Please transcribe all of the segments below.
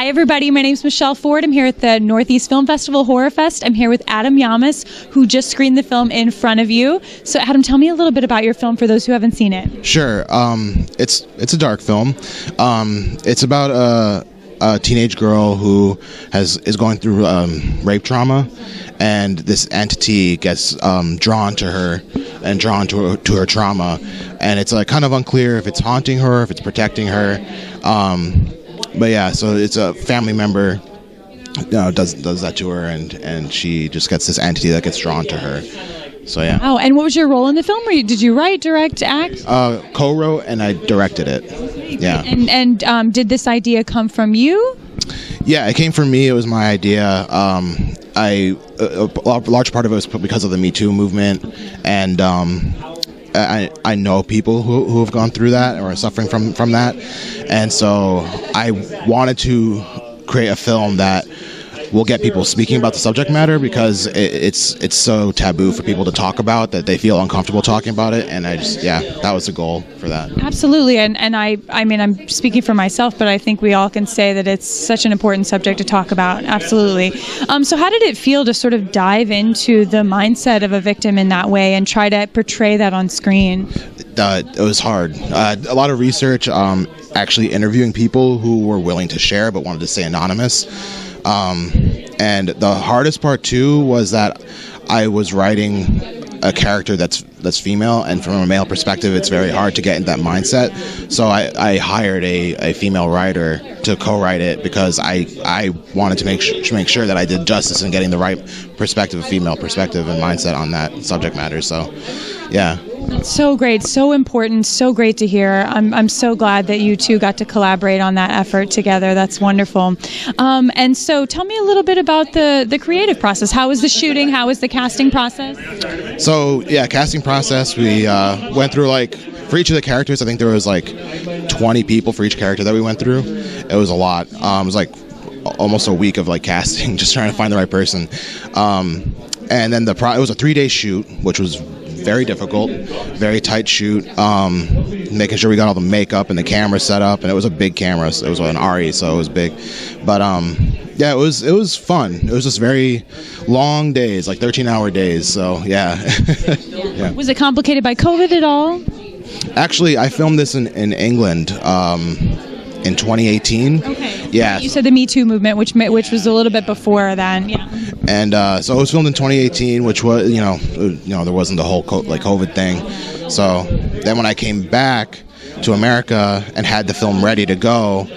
Hi, everybody. My name's Michelle Ford. I'm here at the Northeast Film Festival Horror Fest. I'm here with Adam Llamas, who just screened the film in front of you. So, Adam, tell me a little bit about your film for those who haven't seen it. Sure. It's a dark film. It's about a teenage girl who is going through rape trauma, and this entity gets drawn to her and drawn to her trauma, and it's like kind of unclear if it's haunting her, if it's protecting her. But yeah, so it's a family member does that to her, and she just gets this entity that gets drawn to her. So yeah. Oh, and what was your role in the film? Did you write, direct, act? Co-wrote, and I directed it. Yeah. And did this idea come from you? Yeah, it came from me. It was my idea. A large part of it was because of the Me Too movement, and I know people who have gone through that or are suffering from that, and so I wanted to create a film that will get people speaking about the subject matter, because it's so taboo for people to talk about that they feel uncomfortable talking about it, and that was the goal for that. Absolutely, and I mean, I'm speaking for myself, but I think we all can say that it's such an important subject to talk about. Absolutely. So how did it feel to sort of dive into the mindset of a victim in that way and try to portray that on screen? It was hard. A lot of research, actually interviewing people who were willing to share but wanted to stay anonymous. And the hardest part too was that I was writing a character that's female, and from a male perspective, it's very hard to get in that mindset. So I hired a female writer to co-write it, because I wanted to make sure that I did justice in getting the right perspective, a female perspective and mindset on that subject matter. So, yeah. So great, so important, so great to hear. I'm so glad that you two got to collaborate on that effort together. That's wonderful. And so tell me a little bit about the creative process. How was the shooting? How was the casting process? So, yeah, casting process, we went through, like, for each of the characters, I think there was like 20 people for each character that we went through. It was a lot. It was like almost a week of like casting, just trying to find the right person. And then it was a 3-day shoot, which was very difficult, very tight shoot, making sure we got all the makeup and the camera set up, and it was a big camera. So it was an RE, so it was big. But yeah, it was fun. It was just very long days, like 13-hour days. So yeah. Yeah. Was it complicated by COVID at all? Actually, I filmed this in England in 2018. Okay. Yeah. You said the Me Too movement, which was a little bit before then. Yeah. And so it was filmed in 2018, which was there wasn't the whole COVID thing. So then when I came back to America and had the film ready to go,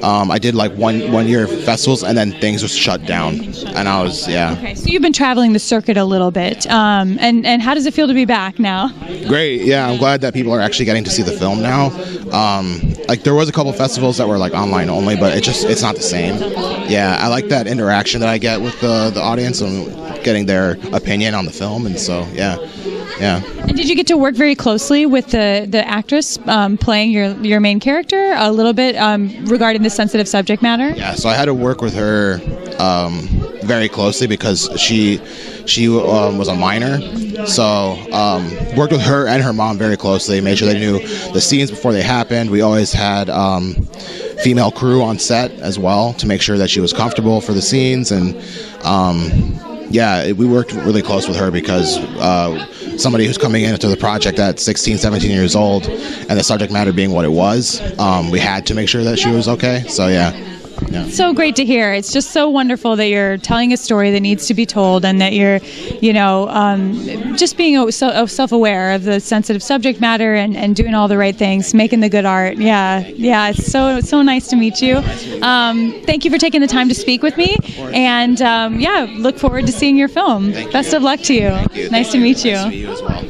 I did like one year festivals, and then things were shut down, and I was Okay, so you've been traveling the circuit a little bit, and how does it feel to be back now? Great, yeah. I'm glad that people are actually getting to see the film now. Like there was a couple festivals that were like online only, but it's not the same. Yeah, I like that interaction that I get with the audience and getting their opinion on the film, and so yeah. And did you get to work very closely with the actress playing your main character a little bit regarding the sensitive subject matter? Yeah, so I had to work with her very closely, because she was a minor. So worked with her and her mom very closely, made sure they knew the scenes before they happened. We always had female crew on set as well to make sure that she was comfortable for the scenes, and we worked really close with her, because somebody who's coming into the project at 16, 17 years old, and the subject matter being what it was, we had to make sure that she was okay. So yeah. So great to hear. It's just so wonderful that you're telling a story that needs to be told, and that you're, just being self-aware of the sensitive subject matter and doing all the right things, making the good art. Yeah. It's so nice to meet you. Thank you for taking the time to speak with me, and look forward to seeing your film. Best of luck to you. Thank you. Nice to meet you. Nice to meet you as well.